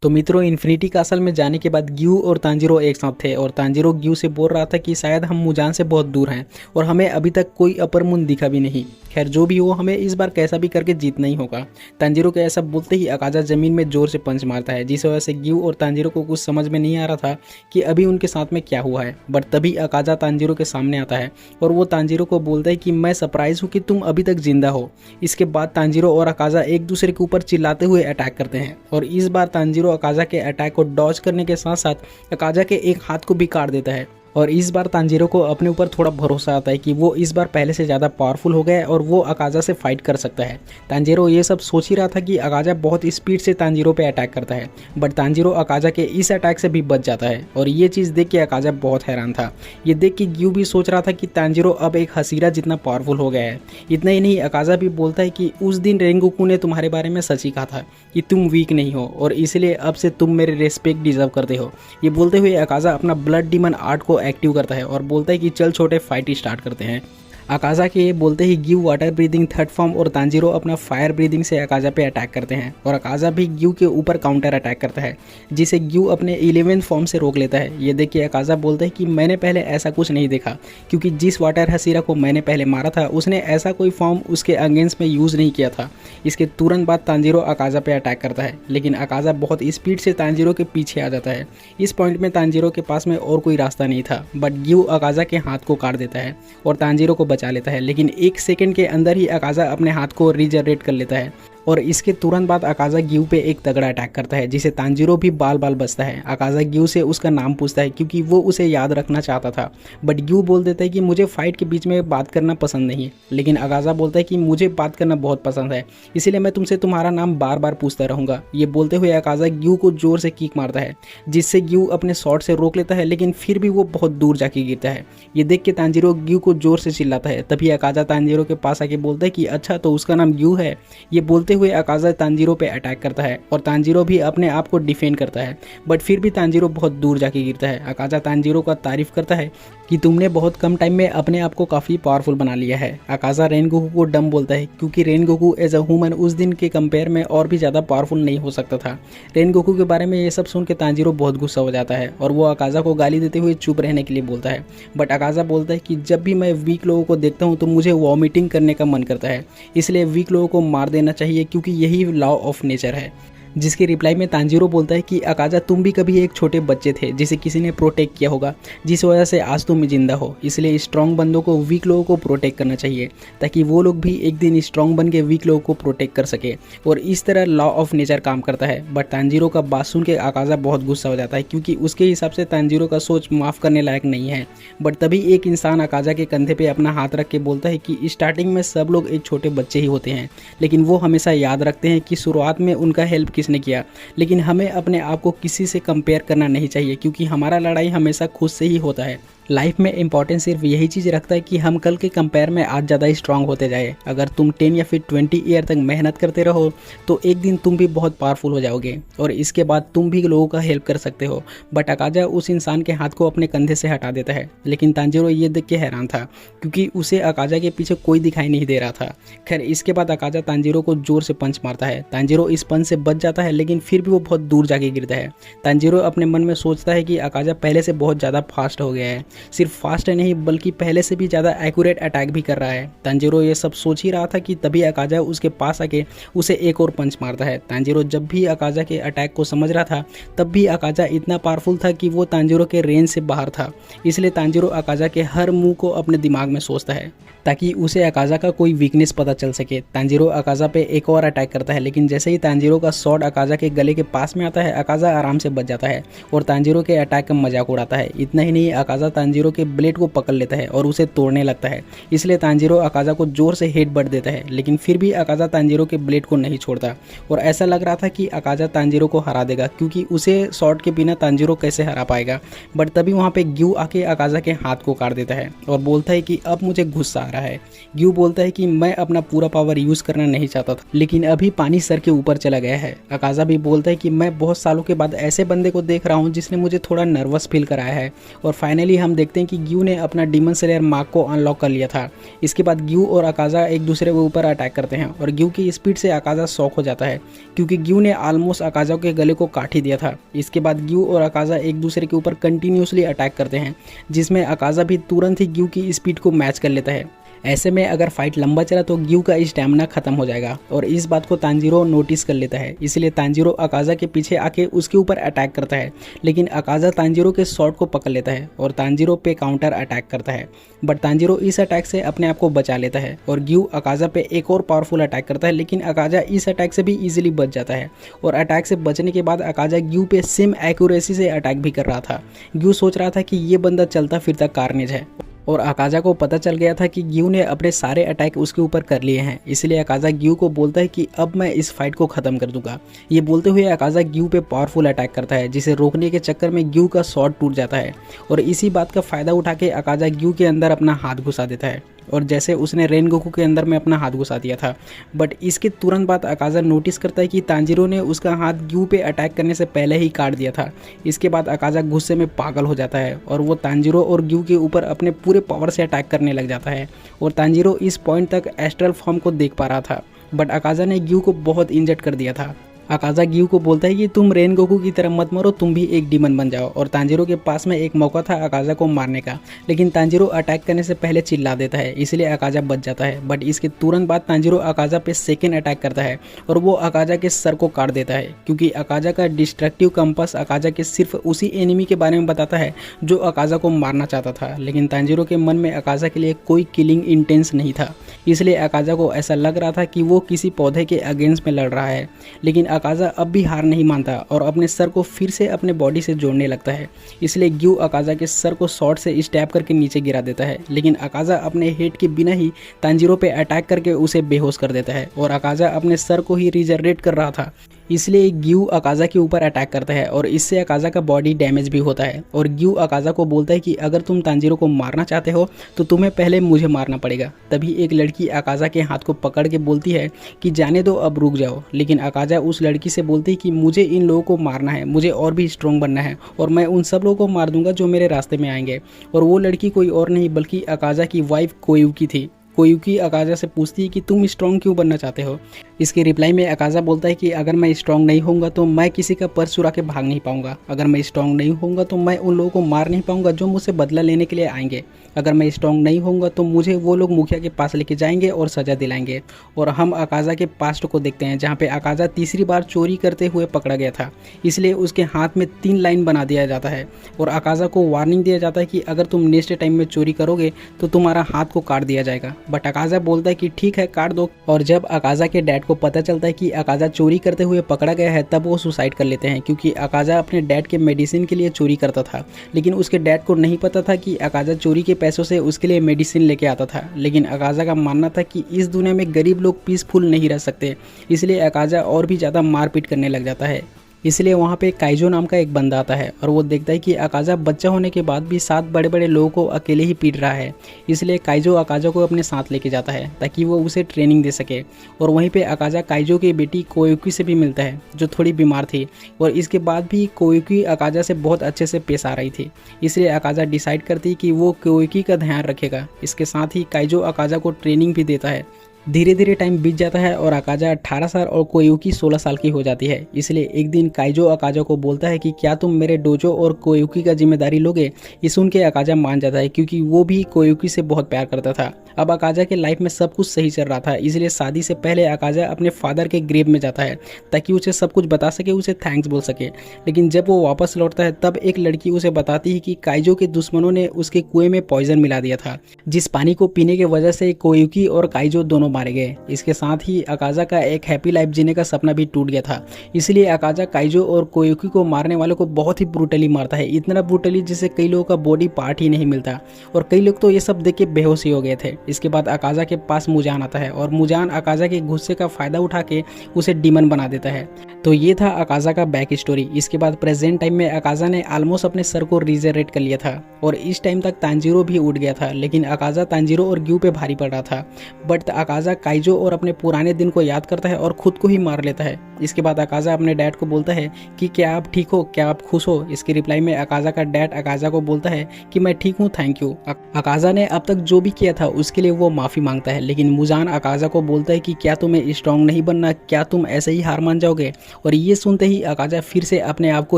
तो मित्रों, infinity castle में जाने के बाद ग्यू और तांजीरो एक साथ थे और तांजीरो ग्यू से बोल रहा था कि शायद हम मुजान से बहुत दूर हैं और हमें अभी तक कोई अपर मून दिखा भी नहीं। खैर जो भी हो, हमें इस बार कैसा भी करके जीतना ही होगा। तांजीरो के ऐसा बोलते ही अकाजा जमीन में जोर से पंच मारता है, जिस वजह से ग्यू और तांजीरो को कुछ समझ में नहीं आ रहा था कि अभी उनके साथ में क्या हुआ है। बट तभी अकाजा तांजीरो के सामने आता है और वो तांजीरो को बोलता है कि मैं सरप्राइज हूँ कि तुम अभी तक जिंदा हो। इसके बाद तांजीरो और अकाजा एक दूसरे के ऊपर चिल्लाते हुए अटैक करते हैं और इस बार तांजीरो अकाजा के अटैक को डॉज करने के साथ साथ अकाजा के एक हाथ को भी काट देता है। और इस बार तांजीरो को अपने ऊपर थोड़ा भरोसा आता है कि वो इस बार पहले से ज़्यादा पावरफुल हो गया है और वो अकाजा से फाइट कर सकता है। तांजीरो ये सब सोच ही रहा था कि अकाजा बहुत स्पीड से तांजीरो पे अटैक करता है, बट तांजीरो अकाजा के इस अटैक से भी बच जाता है और ये चीज़ देख के अकाजा बहुत हैरान था। ये देख के ग्यू भी सोच रहा था कि तांजीरो अब एक हसीरा जितना पावरफुल हो गया है। इतना ही नहीं, अकाजा भी बोलता है कि उस दिन रेंगोकू ने तुम्हारे बारे में सच ही कहा था कि तुम वीक नहीं हो और इसलिए अब से तुम मेरे रिस्पेक्ट डिजर्व करते हो। ये बोलते हुए अकाजा अपना ब्लड डीमन आर्ट को एक्टिव करता है और बोलता है कि चल छोटे, फाइट स्टार्ट करते हैं। अकाजा के बोलते ही Giyu water breathing third form और तांजीरो अपना फायर ब्रीदिंग से अकाजा पे अटैक करते हैं और अकाजा भी ग्यू के ऊपर काउंटर अटैक करता है, जिसे ग्यू अपने 11th फॉर्म से रोक लेता है। ये देख के अकाजा बोलता है कि मैंने पहले ऐसा कुछ नहीं देखा, क्योंकि जिस वाटर हसीरा को मैंने पहले मारा था उसने ऐसा कोई फॉर्म उसके अगेंस्ट में यूज़ नहीं किया था। इसके तुरंत बाद तांजीरो अकाजा पे अटैक करता है, लेकिन अकाजा बहुत स्पीड से तांजीरो के पीछे आ जाता है। इस पॉइंट में तांजीरो के पास में और कोई रास्ता नहीं था, बट ग्यू अकाजा के हाथ को काट देता है और तांजीरो को बचा लेता है। लेकिन एक सेकंड के अंदर ही अकाजा अपने हाथ को रीजनरेट कर लेता है और इसके तुरंत बाद अकाजा ग्यू पे एक तगड़ा अटैक करता है, जिसे तांजीरो भी बाल बाल बचता है। अकाजा ग्यू से उसका नाम पूछता है क्योंकि वो उसे याद रखना चाहता था, बट ग्यू बोल देता है कि मुझे फाइट के बीच में बात करना पसंद नहीं है। लेकिन अकाजा बोलता है कि मुझे बात करना बहुत पसंद है, इसीलिए मैं तुमसे तुम्हारा नाम बार बार पूछता रहूँगा। ये बोलते हुए अकाजा ग्यू को जोर से किक मारता है, जिससे ग्यू अपने शॉट से रोक लेता है, लेकिन फिर भी वो बहुत दूर जाके गिरता है। ये देख के तांजीरो ग्यू को जोर से चिल्लाता है। तभी अकाजा तांजीरो के पास आके बोलता है कि अच्छा, तो उसका नाम ग्यू है। ये बोलते हुए अकाजा तांजीरो पे अटैक करता है और तांजीरो भी अपने आप को डिफेंड करता है, बट फिर भी तांजीरो बहुत दूर जाके गिरता है। अकाजा तांजीरो का तारीफ करता है कि तुमने बहुत कम टाइम में अपने आप को काफ़ी पावरफुल बना लिया है। अकाजा रेनगोकू को डम बोलता है, क्योंकि रेनगोकू एज अ ह्यूमन उस दिन के कंपेयर में और भी ज़्यादा पावरफुल नहीं हो सकता था। रेनगोकू के बारे में ये सब सुन के तांजीरो बहुत गुस्सा हो जाता है और वो अकाजा को गाली देते हुए चुप रहने के लिए बोलता है। बट अकाजा बोलता है कि जब भी मैं वीक लोगों को देखता हूँ तो मुझे वॉमिटिंग करने का मन करता है, इसलिए वीक लोगों को मार देना चाहिए, क्योंकि यही लॉ ऑफ नेचर है। जिसके रिप्लाई में तांजीरो बोलता है कि अकाजा, तुम भी कभी एक छोटे बच्चे थे जिसे किसी ने प्रोटेक्ट किया होगा, जिस वजह से आज तुम जिंदा हो। इसलिए स्ट्रॉन्ग बंदों को वीक लोगों को प्रोटेक्ट करना चाहिए, ताकि वो लोग भी एक दिन स्ट्रॉन्ग बन के वीक लोगों को प्रोटेक्ट कर सके। और इस तरह लॉ ऑफ नेचर काम करता है। बट तांजीरो का बात सुन के अकाजा बहुत गुस्सा हो जाता है, क्योंकि उसके हिसाब से तांजीरो का सोच माफ़ करने लायक नहीं है। बट तभी एक इंसान अकाजा के कंधे पर अपना हाथ रख के बोलता है कि स्टार्टिंग में सब लोग एक छोटे बच्चे ही होते हैं, लेकिन वो हमेशा याद रखते हैं कि शुरुआत में उनका हेल्प किसने किया। लेकिन हमें अपने आप को किसी से कंपेयर करना नहीं चाहिए, क्योंकि हमारा लड़ाई हमेशा खुद से ही होता है। लाइफ में इंपॉर्टेंस सिर्फ यही चीज़ रखता है कि हम कल के कंपेयर में आज ज़्यादा स्ट्रांग होते जाए। अगर तुम 10 या फिर 20 ईयर तक मेहनत करते रहो तो एक दिन तुम भी बहुत पावरफुल हो जाओगे और इसके बाद तुम भी लोगों का हेल्प कर सकते हो। बट अकाजा उस इंसान के हाथ को अपने कंधे से हटा देता है, लेकिन तांजीरो ये देख के हैरान था, क्योंकि उसे अकाजा के पीछे कोई दिखाई नहीं दे रहा था। खैर इसके बाद अकाजा तांजीरो को जोर से पंच मारता है। तांजीरो इस पंच से बच जाता है, लेकिन फिर भी वो बहुत दूर जाके गिरता है। तांजीरो अपने मन में सोचता है कि अकाजा पहले से बहुत ज़्यादा फास्ट हो गया है, सिर्फ फास्ट नहीं बल्कि पहले से भी ज़्यादा एक्यूरेट अटैक भी कर रहा है। तांजीरो ये सब सोच ही रहा था कि तभी अकाजा उसके पास आके उसे एक और पंच मारता है। तांजीरो जब भी अकाजा के अटैक को समझ रहा था, तब भी अकाजा इतना पावरफुल था कि वो तांजीरो के रेंज से बाहर था। इसलिए तांजीरो अकाजा के हर मूव को अपने दिमाग में सोचता है, ताकि उसे अकाजा का कोई वीकनेस पता चल सके। तांजीरो अकाजा पे एक और अटैक करता है, लेकिन जैसे ही तांजीरो का शॉट अकाजा के गले के पास में आता है, अकाजा आराम से बच जाता है और तांजीरो के अटैक का मजाक उड़ाता है। इतना ही नहीं, अकाजा तांजीरो के ब्लेड को पकड़ लेता है और उसे तोड़ने लगता है। इसलिए तांजीरो अकाजा को जोर से हेडबट देता है, लेकिन फिर भी अकाजा तांजीरो के ब्लेड को नहीं छोड़ता और ऐसा लग रहा था कि अकाजा तांजीरो को हरा देगा, क्योंकि उसे शॉट के बिना तांजीरो कैसे हरा पाएगा। बट तभी वहाँ पे ग्यू आके अकाजा के हाथ को काट देता है और बोलता है कि अब मुझे गुस्सा आ रहा है। ग्यू बोलता है कि मैं अपना पूरा पावर यूज करना नहीं चाहता था, लेकिन अभी पानी सर के ऊपर चला गया है। अकाजा भी बोलता है कि मैं बहुत सालों के बाद ऐसे बंदे को देख रहा हूँ जिसने मुझे थोड़ा नर्वस फील कराया है और फाइनली हम हम देखते हैं कि ग्यू ने अपना डीमन स्लेयर मार्क को अनलॉक कर लिया था। इसके बाद ग्यू और अकाजा एक दूसरे के ऊपर अटैक करते हैं और ग्यू की स्पीड से अकाजा शॉक हो जाता है क्योंकि ग्यू ने ऑलमोस्ट अकाजा के गले को काट ही दिया था। इसके बाद ग्यू और अकाजा एक दूसरे के ऊपर कंटिन्यूसली अटैक करते हैं जिसमें अकाजा भी तुरंत ही ग्यू की स्पीड को मैच कर लेता है। ऐसे में अगर फाइट लंबा चला तो ग्यू का स्टैमिना खत्म हो जाएगा और इस बात को तांजीरो नोटिस कर लेता है। इसलिए तांजीरो अकाजा के पीछे आके उसके ऊपर अटैक करता है, लेकिन अकाजा तांजीरो के शॉट को पकड़ लेता है और तांजीरो पे काउंटर अटैक करता है। बट तांजीरो इस अटैक से अपने आप को बचा लेता है और ग्यू अकाजा पे एक और पावरफुल अटैक करता है, लेकिन अकाजा इस अटैक से भी ईजिली बच जाता है। और अटैक से बचने के बाद अकाजा ग्यू पे सेम एक्यूरेसी से अटैक भी कर रहा था। ग्यू सोच रहा था कि ये बंदा चलता फिरता कार्नेज है और अकाजा को पता चल गया था कि ग्यू ने अपने सारे अटैक उसके ऊपर कर लिए हैं। इसलिए अकाजा ग्यू को बोलता है कि अब मैं इस फाइट को ख़त्म कर दूंगा। ये बोलते हुए अकाजा ग्यू पे पावरफुल अटैक करता है जिसे रोकने के चक्कर में ग्यू का शॉट टूट जाता है और इसी बात का फ़ायदा उठा के अकाजा ग्यू के अंदर अपना हाथ घुसा देता है और जैसे उसने रेनगोकू के अंदर में अपना हाथ घुसा दिया था। बट इसके तुरंत बाद अकाजा नोटिस करता है कि तांजीरो ने उसका हाथ ग्यू पे अटैक करने से पहले ही काट दिया था। इसके बाद अकाजा गुस्से में पागल हो जाता है और वो तांजीरो और ग्यू के ऊपर अपने पूरे पावर से अटैक करने लग जाता है और तांजीरो इस पॉइंट तक एस्ट्रल फॉर्म को देख पा रहा था। बट अकाजा ने ग्यू को बहुत इंजर्ड कर दिया था। अकाजा ग्यू को बोलता है कि तुम रेनगोकू की तरह मत मरो, तुम भी एक डीमन बन जाओ। और तांजीरो के पास में एक मौका था अकाजा को मारने का, लेकिन तांजीरो अटैक करने से पहले चिल्ला देता है, इसलिए अकाजा बच जाता है। बट इसके तुरंत बाद तांजीरो अकाजा पे सेकेंड अटैक करता है और वो अकाजा के सर को काट देता है क्योंकि अकाजा का डिस्ट्रक्टिव कंपास अकाजा के सिर्फ उसी एनिमी के बारे में बताता है जो अकाजा को मारना चाहता था, लेकिन तांजीरो के मन में अकाजा के लिए कोई किलिंग इंटेंस नहीं था। इसलिए अकाजा को ऐसा लग रहा था कि वो किसी पौधे के अगेंस्ट में लड़ रहा है, लेकिन अकाजा अब भी हार नहीं मानता और अपने सर को फिर से अपने बॉडी से जोड़ने लगता है। इसलिए ग्यू अकाजा के सर को शॉट से स्टैब करके नीचे गिरा देता है, लेकिन अकाजा अपने हेड के बिना ही तांजीरो पे अटैक करके उसे बेहोश कर देता है और अकाजा अपने सर को ही रिजनरेट कर रहा था। इसलिए ग्यू अकाजा के ऊपर अटैक करता है और इससे अकाजा का बॉडी डैमेज भी होता है और ग्यू अकाजा को बोलता है कि अगर तुम तांजीरो को मारना चाहते हो तो तुम्हें पहले मुझे मारना पड़ेगा। तभी एक लड़की अकाजा के हाथ को पकड़ के बोलती है कि जाने दो, अब रुक जाओ। लेकिन अकाजा उस लड़की से बोलती है कि मुझे इन लोगों को मारना है, मुझे और भी स्ट्रॉन्ग बनना है और मैं उन सब लोगों को मार दूंगा जो मेरे रास्ते में आएंगे। और वो लड़की कोई और नहीं बल्कि अकाजा की वाइफ कोयुकी थी। कोयुकी अकाजा से पूछती है कि तुम स्ट्रॉन्ग क्यों बनना चाहते हो। इसके रिप्लाई में अकाजा बोलता है कि अगर मैं स्ट्रॉन्ग नहीं होऊंगा तो मैं किसी का पर्स चुरा के भाग नहीं पाऊंगा। अगर मैं स्ट्रॉन्ग नहीं होऊंगा तो मैं उन लोगों को मार नहीं पाऊंगा जो मुझसे बदला लेने के लिए आएंगे। अगर मैं स्ट्रॉन्ग नहीं होऊंगा तो मुझे वो लोग मुखिया के पास लेके जाएंगे और सज़ा दिलाएंगे। और हम अकाजा के पास्ट को देखते हैं जहाँ पे अकाजा तीसरी बार चोरी करते हुए पकड़ा गया था, इसलिए उसके हाथ में 3 लाइन बना दिया जाता है और अकाजा को वार्निंग दिया जाता है कि अगर तुम नेक्स्ट टाइम में चोरी करोगे तो तुम्हारा हाथ को काट दिया जाएगा। बट अकाजा बोलता है कि ठीक है, काट दो। और जब अकाजा के डैड को पता चलता है कि अकाजा चोरी करते हुए पकड़ा गया है तब वो सुसाइड कर लेते हैं क्योंकि अकाजा अपने डैड के मेडिसिन के लिए चोरी करता था, लेकिन उसके डैड को नहीं पता था कि अकाजा चोरी के पैसों से उसके लिए मेडिसिन लेके आता था। लेकिन अकाजा का मानना था कि इस दुनिया में गरीब लोग पीसफुल नहीं रह सकते, इसलिए अकाजा और भी ज़्यादा मारपीट करने लग जाता है। इसलिए वहाँ पे काइजो नाम का एक बंदा आता है और वो देखता है कि अकाजा बच्चा होने के बाद भी 7 बड़े बड़े लोगों को अकेले ही पीट रहा है। इसलिए काइजो अकाजा को अपने साथ लेके जाता है ताकि वो उसे ट्रेनिंग दे सके। और वहीं पे अकाजा काइजो की बेटी कोयुकी से भी मिलता है जो थोड़ी बीमार थी और इसके बाद भी कोयुकी अकाजा से बहुत अच्छे से पेश आ रही थी। इसलिए अकाजा डिसाइड करती है कि वो कोयुकी का ध्यान रखेगा। इसके साथ ही काइजो अकाजा को ट्रेनिंग भी देता है। धीरे धीरे टाइम बीत जाता है और अकाजा 18 साल और कोयुकी 16 साल की हो जाती है। इसलिए एक दिन काइजो अकाजा को बोलता है कि क्या तुम मेरे डोजो और कोयुकी का जिम्मेदारी लोगे। ये सुन के अकाजा मान जाता है क्योंकि वो भी कोयुकी से बहुत प्यार करता था। अब अकाजा के लाइफ में सब कुछ सही चल रहा था, इसलिए शादी से पहले अकाजा अपने फादर के ग्रेव में जाता है ताकि उसे सब कुछ बता सके, उसे थैंक्स बोल सके। लेकिन जब वो वापस लौटता है तब एक लड़की उसे बताती है कि काइजो के दुश्मनों ने उसके कुएं में पॉइजन मिला दिया था, जिस पानी को पीने की वजह से कोयुकी और काइजो दोनों मारे गए। इसके साथ ही अकाजा का एक हैप्पी लाइफ जीने का सपना भी टूट गया था। इसलिए अकाजा काइजो और कोयुकी को मारने वालों को बहुत ही ब्रूटली मारता है, इतना ब्रूटली जिससे कई लोगों का बॉडी पार्ट ही नहीं मिलता और कई लोग तो ये सब देख के बेहोश ही हो गए थे। इसके बाद अकाजा के पास मुजान आता है और मुजान अकाजा के गुस्से का फायदा उठा के उसे डीमन बना देता है। तो ये था अकाजा का बैक स्टोरी। इसके बाद प्रेजेंट टाइम में अकाजा ने ऑलमोस्ट अपने सर को रिजनरेट कर लिया था और इस टाइम तक तांजीरो भी उठ गया था, लेकिन अकाजा तांजीरो और ग्यू पे भारी पड़ रहा था। बट अकाजा अकाजा काइजो और अपने पुराने दिन को याद करता है और खुद को ही मार लेता है। इसके बाद अकाजा अपने डैड को बोलता है कि क्या आप ठीक हो, क्या आप खुश हो। इसके रिप्लाई में अकाजा का डैड अकाजा को बोलता है कि मैं ठीक हूँ, थैंक यू। अकाजा ने अब तक जो भी किया था उसके लिए वो माफ़ी मांगता है, लेकिन मुजान अकाजा को बोलता है कि क्या तुम्हें स्ट्रांग नहीं बनना, क्या तुम ऐसे ही हार मान जाओगे। और ये सुनते ही अकाजा फिर से अपने आप को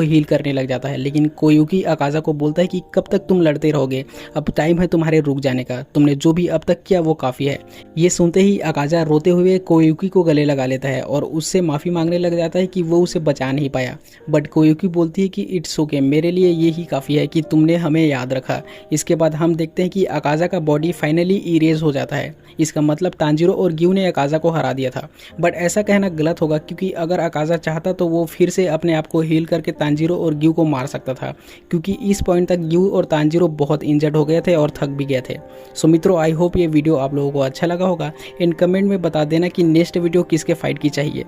हील करने लग जाता है, लेकिन कोयुकी अकाजा को बोलता है कि कब तक तुम लड़ते रहोगे, अब टाइम है तुम्हारे रुक जाने का, तुमने जो भी अब तक किया वो काफ़ी है। ये सुनते ही अकाजा रोते हुए कोयुकी को गले लगा लेता है और उससे माफ़ी मांगने लग जाता है कि वो उसे बचा नहीं पाया। बट कोयुकी बोलती है कि इट्स ओके, मेरे लिए ये ही काफ़ी है कि तुमने हमें याद रखा। इसके बाद हम देखते हैं कि अकाजा का बॉडी फाइनली इरेज हो जाता है। इसका मतलब तांजीरो और ग्यू ने अकाजा को हरा दिया था। बट ऐसा कहना गलत होगा, क्योंकि अगर अकाजा चाहता तो वो फिर से अपने आप को हील करके तांजीरो और ग्यू को मार सकता था, क्योंकि इस पॉइंट तक ग्यू और तांजीरो बहुत इंजर्ड हो गए थे और थक भी गए थे। सो मित्रों, आई होप ये वीडियो आप लोगों को अच्छा लगा होगा। इन कमेंट में बता देना कि नेक्स्ट वीडियो किसके फाइट की चाहिए।